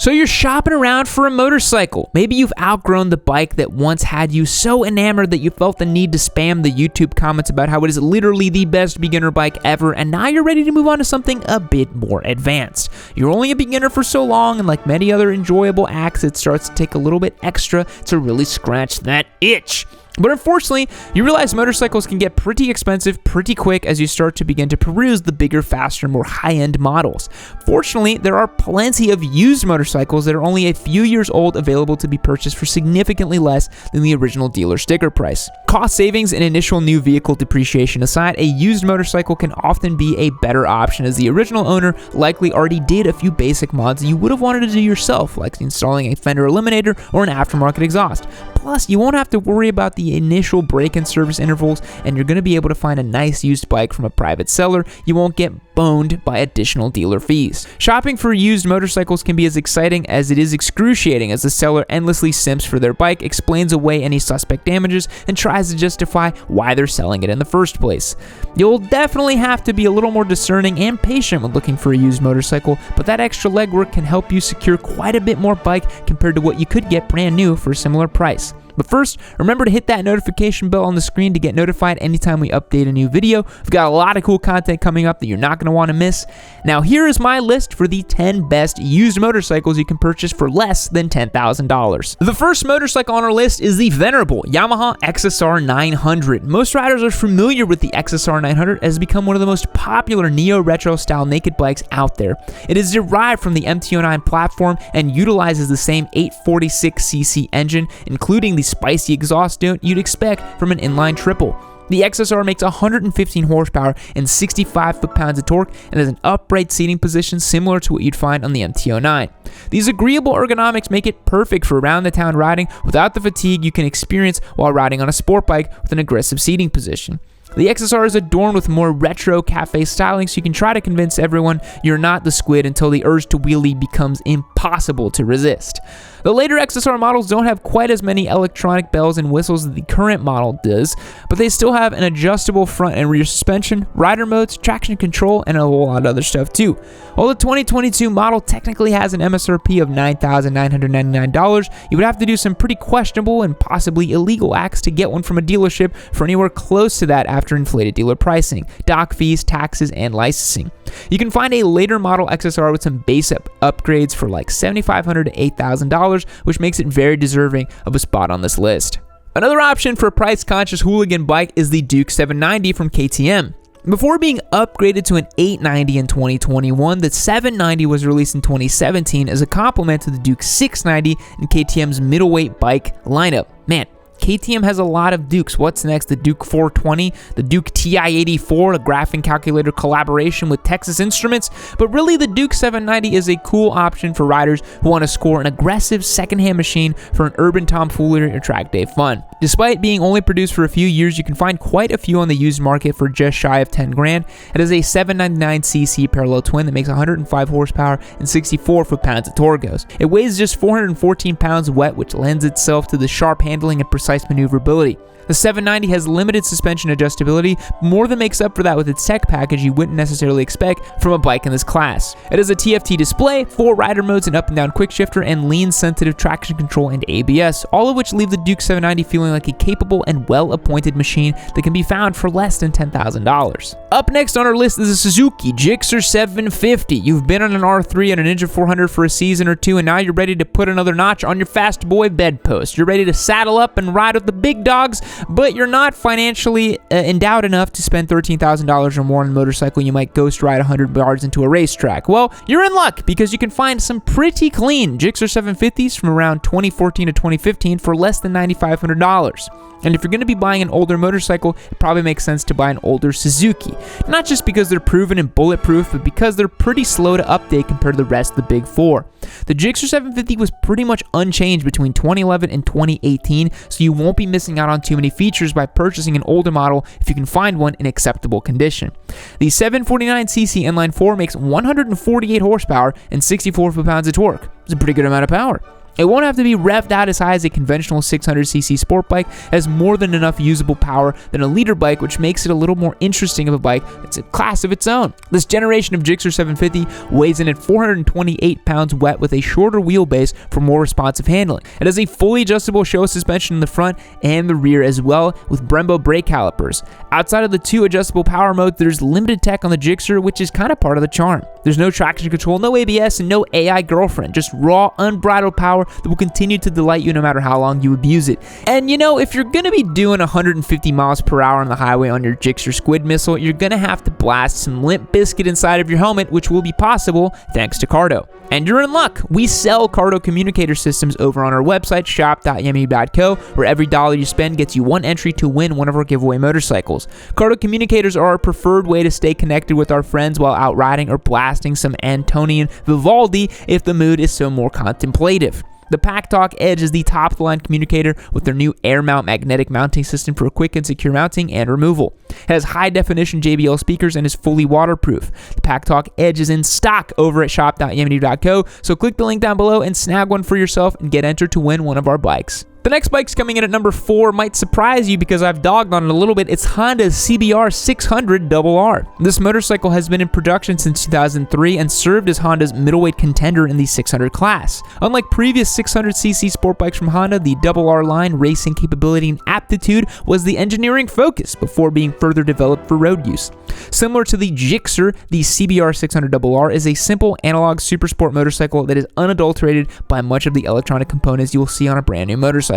So you're shopping around for a motorcycle. Maybe you've outgrown the bike that once had you so enamored that you felt the need to spam the YouTube comments about how it is literally the best beginner bike ever, and now you're ready to move on to something a bit more advanced. You're only a beginner for so long, and like many other enjoyable acts, it starts to take a little bit extra to really scratch that itch. But unfortunately, you realize motorcycles can get pretty expensive pretty quick as you start to begin to peruse the bigger, faster, more high-end models. Fortunately, there are plenty of used motorcycles that are only a few years old available to be purchased for significantly less than the original dealer sticker price. Cost savings and initial new vehicle depreciation aside, a used motorcycle can often be a better option as the original owner likely already did a few basic mods that you would have wanted to do yourself, like installing a fender eliminator or an aftermarket exhaust. Plus, you won't have to worry about the initial break-in service intervals, and you're going to be able to find a nice used bike from a private seller. You won't get boned by additional dealer fees. Shopping for used motorcycles can be as exciting as it is excruciating, as the seller endlessly simps for their bike, explains away any suspect damages, and tries to justify why they're selling it in the first place. You'll definitely have to be a little more discerning and patient when looking for a used motorcycle, but that extra legwork can help you secure quite a bit more bike compared to what you could get brand new for a similar price. But first, remember to hit that notification bell on the screen to get notified anytime we update a new video. We've got a lot of cool content coming up that you're not going to want to miss. Now, here is my list for the 10 best used motorcycles you can purchase for less than $10,000. The first motorcycle on our list is the venerable Yamaha XSR 900. Most riders are familiar with the XSR 900 as it's become one of the most popular neo-retro style naked bikes out there. It is derived from the MT-09 platform and utilizes the same 846cc engine, including the spicy exhaust note you'd expect from an inline triple. The XSR makes 115 horsepower and 65 foot-pounds of torque and has an upright seating position similar to what you'd find on the MT-09. These agreeable ergonomics make it perfect for around-the-town riding without the fatigue you can experience while riding on a sport bike with an aggressive seating position. The XSR is adorned with more retro cafe styling, so you can try to convince everyone you're not the squid until the urge to wheelie becomes impossible to resist. The later XSR models don't have quite as many electronic bells and whistles as the current model does, but they still have an adjustable front and rear suspension, rider modes, traction control, and a whole lot of other stuff too. While the 2022 model technically has an MSRP of $9,999, you would have to do some pretty questionable and possibly illegal acts to get one from a dealership for anywhere close to that after inflated dealer pricing, dock fees, taxes, and licensing. You can find a later model XSR with some base upgrades for like $7,500 to $8,000, which makes it very deserving of a spot on this list. Another option for a price-conscious hooligan bike is the Duke 790 from KTM. Before being upgraded to an 890 in 2021, the 790 was released in 2017 as a complement to the Duke 690 in KTM's middleweight bike lineup. Man, KTM has a lot of Dukes. What's next? The Duke 420, the Duke TI-84, a graphing calculator collaboration with Texas Instruments. But really, the Duke 790 is a cool option for riders who want to score an aggressive secondhand machine for an urban tomfoolery or track day fun. Despite being only produced for a few years, you can find quite a few on the used market for just shy of 10 grand. It is a 799cc parallel twin that makes 105 horsepower and 64 foot-pounds of torque. It weighs just 414 pounds wet, which lends itself to the sharp handling and precise maneuverability. The 790 has limited suspension adjustability, but more than makes up for that with its tech package you wouldn't necessarily expect from a bike in this class. It has a TFT display, 4 rider modes, an up and down quick shifter, and lean-sensitive traction control and ABS, all of which leave the Duke 790 feeling like a capable and well-appointed machine that can be found for less than $10,000. Up next on our list is a Suzuki GSXR 750. You've been on an R3 and a Ninja 400 for a season or two, and now you're ready to put another notch on your fast boy bedpost. You're ready to saddle up and ride with the big dogs, but you're not financially endowed enough to spend $13,000 or more on a motorcycle you might ghost ride 100 yards into a racetrack. Well, you're in luck because you can find some pretty clean GSXR 750s from around 2014 to 2015 for less than $9,500. And if you're going to be buying an older motorcycle, it probably makes sense to buy an older Suzuki. Not just because they're proven and bulletproof, but because they're pretty slow to update compared to the rest of the big four. The GSXR 750 was pretty much unchanged between 2011 and 2018, so you won't be missing out on too many features by purchasing an older model if you can find one in acceptable condition. The 749cc inline 4 makes 148 horsepower and 64 foot-pounds of torque. It's a pretty good amount of power. It won't have to be revved out as high as a conventional 600cc sport bike, has more than enough usable power than a liter bike, which makes it a little more interesting of a bike that's a class of its own. This generation of Gixxer 750 weighs in at 428 pounds wet with a shorter wheelbase for more responsive handling. It has a fully adjustable show suspension in the front and the rear as well, with Brembo brake calipers. Outside of the 2 adjustable power modes, there's limited tech on the Gixxer, which is kind of part of the charm. There's no traction control, no ABS, and no AI girlfriend, just raw, unbridled power that will continue to delight you no matter how long you abuse it. And you know, if you're going to be doing 150 miles per hour on the highway on your Gixxer Squid Missile, you're going to have to blast some Limp Bizkit inside of your helmet, which will be possible thanks to Cardo. And you're in luck. We sell Cardo communicator systems over on our website, shop.yamu.co, where every dollar you spend gets you 1 entry to win one of our giveaway motorcycles. Cardo communicators are our preferred way to stay connected with our friends while out riding or blasting some Antonian Vivaldi if the mood is so more contemplative. The Pack Talk Edge is the top-of-the-line communicator with their new air mount magnetic mounting system for quick and secure mounting and removal. It has high-definition JBL speakers and is fully waterproof. The Pack Talk Edge is in stock over at shop.yamu.co, so click the link down below and snag one for yourself and get entered to win one of our bikes. The next bike's coming in at number 4 might surprise you because I've dogged on it a little bit. It's Honda's CBR 600RR. This motorcycle has been in production since 2003 and served as Honda's middleweight contender in the 600 class. Unlike previous 600cc sport bikes from Honda, the RR line racing capability and aptitude was the engineering focus before being further developed for road use. Similar to the Gixxer, the CBR 600RR is a simple analog supersport motorcycle that is unadulterated by much of the electronic components you will see on a brand new motorcycle.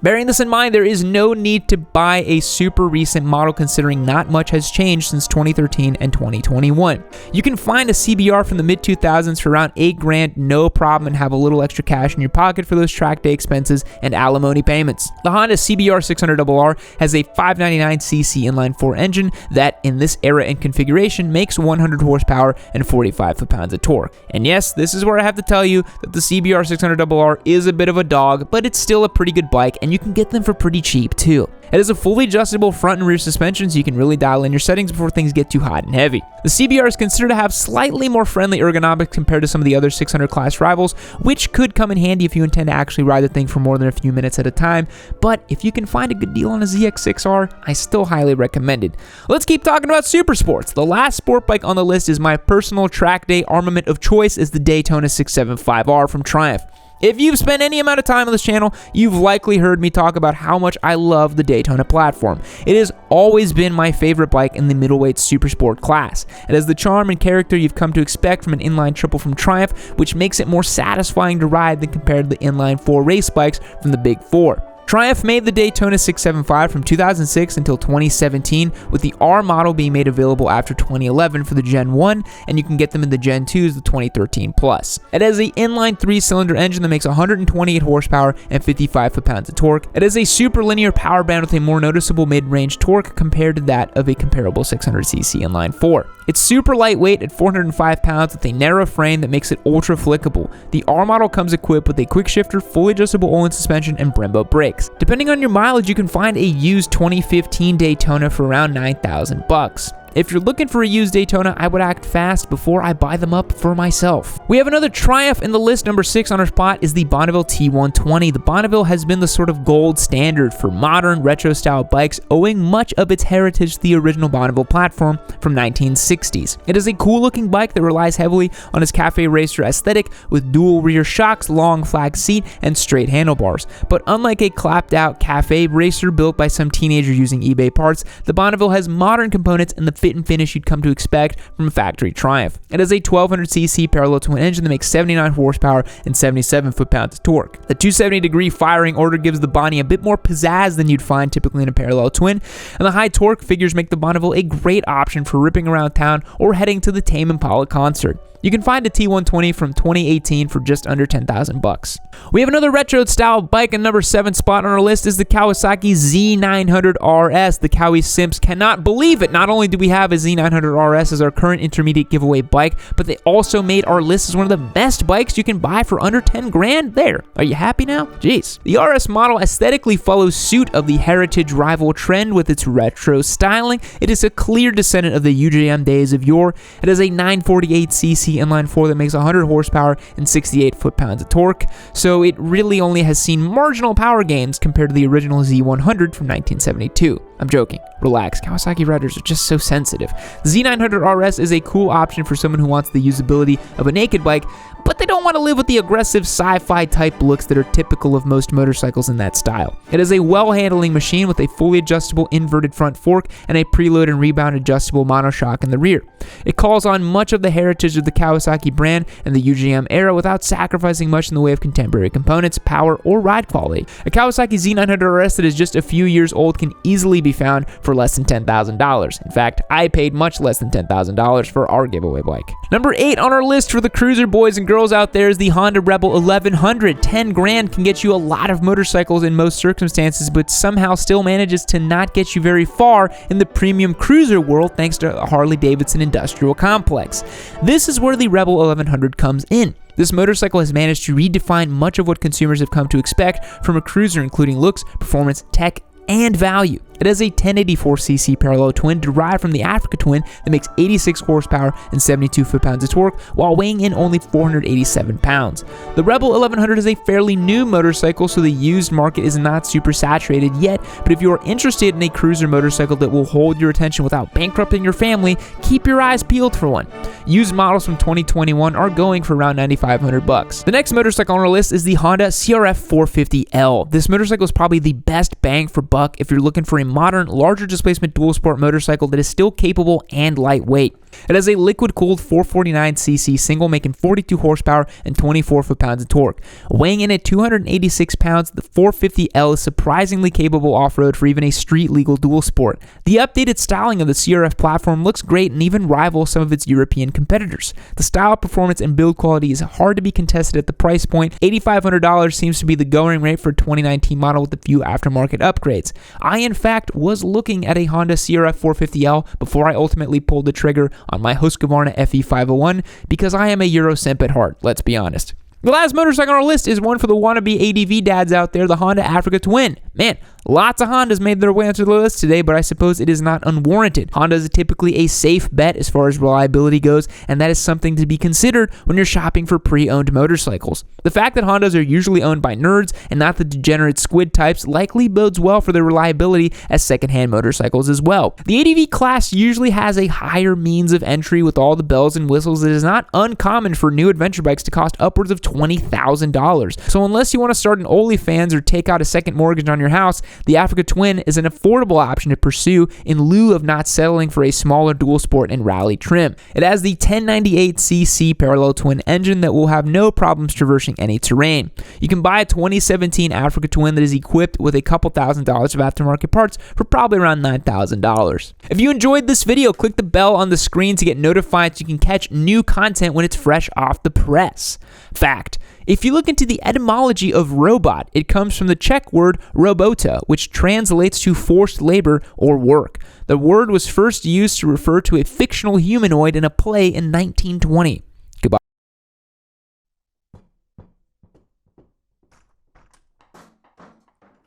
Bearing this in mind, there is no need to buy a super recent model considering not much has changed since 2013 and 2021. You can find a CBR from the mid-2000s for around $8,000, no problem, and have a little extra cash in your pocket for those track day expenses and alimony payments. The Honda CBR 600RR has a 599cc inline-4 engine that, in this era and configuration, makes 100 horsepower and 45 foot-pounds of torque. And yes, this is where I have to tell you that the CBR 600RR is a bit of a dog, but it's still a pretty good bike, and you can get them for pretty cheap too. It has a fully adjustable front and rear suspension, so you can really dial in your settings before things get too hot and heavy. The CBR is considered to have slightly more friendly ergonomics compared to some of the other 600 class rivals, which could come in handy if you intend to actually ride the thing for more than a few minutes at a time, but if you can find a good deal on a ZX6R, I still highly recommend it. Let's keep talking about super sports. The last sport bike on the list is my personal track day armament of choice is the Daytona 675R from Triumph. If you've spent any amount of time on this channel, you've likely heard me talk about how much I love the Daytona platform. It has always been my favorite bike in the middleweight supersport class. It has the charm and character you've come to expect from an inline triple from Triumph, which makes it more satisfying to ride than compared to the inline 4 race bikes from the Big 4. Triumph made the Daytona 675 from 2006 until 2017, with the R model being made available after 2011 for the Gen 1, and you can get them in the Gen 2s, the 2013 Plus. It has an inline 3-cylinder engine that makes 128 horsepower and 55 foot-pounds of torque. It has a super linear power band with a more noticeable mid-range torque compared to that of a comparable 600cc inline 4. It's super lightweight at 405 pounds with a narrow frame that makes it ultra flickable. The R model comes equipped with a quick shifter, fully adjustable Olin suspension, and Brembo brakes. Depending on your mileage, you can find a used 2015 Daytona for around $9,000. If you're looking for a used Daytona, I would act fast before I buy them up for myself. We have another Triumph in the list. Number 6 on our spot is the Bonneville T120. The Bonneville has been the sort of gold standard for modern retro-style bikes, owing much of its heritage to the original Bonneville platform from 1960s. It is a cool-looking bike that relies heavily on its cafe racer aesthetic with dual rear shocks, long flag seat, and straight handlebars. But unlike a clapped-out cafe racer built by some teenager using eBay parts, the Bonneville has modern components and the fit and finish you'd come to expect from a factory Triumph. It has a 1200cc parallel twin engine that makes 79 horsepower and 77 foot-pounds of torque. The 270-degree firing order gives the Bonnie a bit more pizzazz than you'd find typically in a parallel twin, and the high torque figures make the Bonneville a great option for ripping around town or heading to the Tame Impala concert. You can find a T120 from 2018 for just under $10,000. We have another retro-style bike, and number 7 spot on our list is the Kawasaki Z900RS. The Kawi Simps cannot believe it. Not only do we have a Z900RS as our current intermediate giveaway bike, but they also made our list as one of the best bikes you can buy for under 10 grand. There. Are you happy now? Jeez. The RS model aesthetically follows suit of the heritage rival trend with its retro styling. It is a clear descendant of the UJM days of yore. It has a 948cc cc inline 4 that makes 100 horsepower and 68 foot-pounds of torque, so it really only has seen marginal power gains compared to the original Z100 from 1972. I'm joking. Relax. Kawasaki riders are just so sensitive. The Z900RS is a cool option for someone who wants the usability of a naked bike, but they don't want to live with the aggressive sci-fi type looks that are typical of most motorcycles in that style. It is a well-handling machine with a fully adjustable inverted front fork and a preload and rebound adjustable monoshock in the rear. It calls on much of the heritage of the Kawasaki brand and the UGM era without sacrificing much in the way of contemporary components, power, or ride quality. A Kawasaki Z900RS that is just a few years old can easily be found for less than $10,000. In fact, I paid much less than $10,000 for our giveaway bike. Number 8 on our list for the cruiser boys and girls out there is the Honda Rebel 1100. 10 grand can get you a lot of motorcycles in most circumstances, but somehow still manages to not get you very far in the premium cruiser world thanks to Harley-Davidson Industrial Complex. This is where the Rebel 1100 comes in. This motorcycle has managed to redefine much of what consumers have come to expect from a cruiser, including looks, performance, tech, and value. It has a 1084cc parallel twin derived from the Africa twin that makes 86 horsepower and 72 foot-pounds of torque while weighing in only 487 pounds. The Rebel 1100 is a fairly new motorcycle, so the used market is not super saturated yet, but if you are interested in a cruiser motorcycle that will hold your attention without bankrupting your family, keep your eyes peeled for one. Used models from 2021 are going for around $9,500. The next motorcycle on our list is the Honda CRF 450L. This motorcycle is probably the best bang for buck if you're looking for a modern, larger displacement dual sport motorcycle that is still capable and lightweight. It has a liquid-cooled 449cc single making 42 horsepower and 24 foot-pounds of torque. Weighing in at 286 pounds, the 450L is surprisingly capable off-road for even a street-legal dual sport. The updated styling of the CRF platform looks great and even rivals some of its European competitors. The style, performance, and build quality is hard to be contested at the price point. $8,500 seems to be the going rate for a 2019 model with a few aftermarket upgrades. I, in fact, was looking at a Honda CRF 450L before I ultimately pulled the trigger on my Husqvarna FE501 because I am a Eurosimp at heart, let's be honest. The last motorcycle on our list is one for the wannabe ADV dads out there, the Honda Africa Twin. Man, lots of Hondas made their way onto the list today, but I suppose it is not unwarranted. Honda is typically a safe bet as far as reliability goes, and that is something to be considered when you're shopping for pre-owned motorcycles. The fact that Hondas are usually owned by nerds and not the degenerate squid types likely bodes well for their reliability as secondhand motorcycles as well. The ADV class usually has a higher means of entry with all the bells and whistles. It is not uncommon for new adventure bikes to cost upwards of $20,000. So unless you want to start an OnlyFans or take out a second mortgage on your house, the Africa Twin is an affordable option to pursue in lieu of not settling for a smaller dual sport and rally trim. It has the 1098cc parallel twin engine that will have no problems traversing any terrain. You can buy a 2017 Africa Twin that is equipped with a couple $1,000s of aftermarket parts for probably around $9,000. If you enjoyed this video, click the bell on the screen to get notified so you can catch new content when it's fresh off the press. Fact: if you look into the etymology of robot, it comes from the Czech word robota, which translates to forced labor or work. The word was first used to refer to a fictional humanoid in a play in 1920. Goodbye.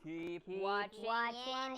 Keep watching.